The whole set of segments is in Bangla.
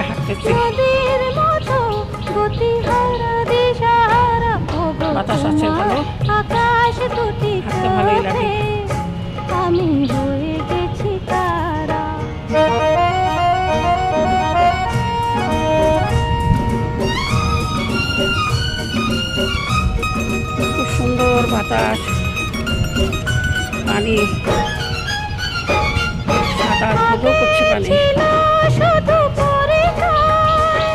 করে হাঁটতেছি। বাতাস আছে ভালো, হাঁটতে ভালোই লাগে। আমি হয়ে গেছি তারা। খুব সুন্দর বাতাস, পানি সাদা ধুধু করছে পানি। শুধু পরিচয়,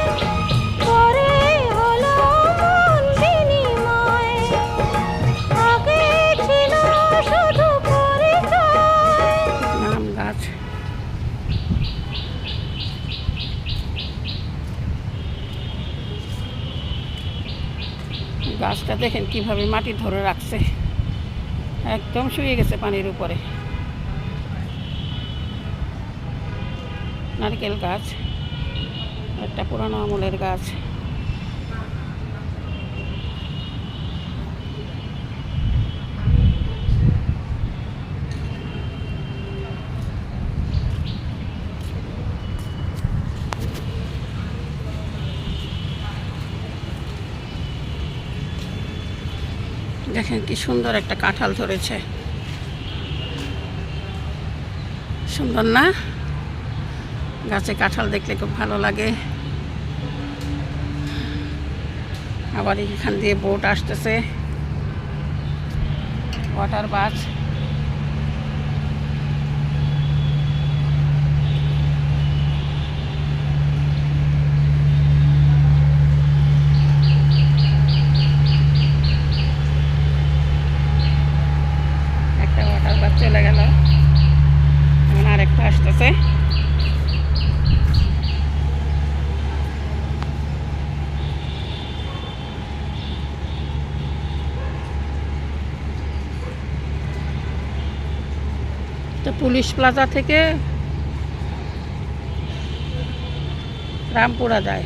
পরে হলো মন বিনিময়। আগে ছিল শুধু পরিচয়। নাম গাছ, গাছটা দেখেন কিভাবে মাটি ধরে রাখছে, একদম শুয়ে গেছে পানির উপরে। নারকেল গাছ, একটা পুরানো আমলের গাছ। দেখেন কি সুন্দর একটা কাঁঠাল ধরেছে, সুন্দর না? গাছে কাঁঠাল দেখলে খুব ভালো লাগে। আবার এখান দিয়ে বোট আসতেছে, ওয়াটার বাস। একটা ওয়াটার বাস চলে গেল, এখন আরেকটা আসতেছে। তো পুলিশ প্লাজা থেকে রামপুরা যায়।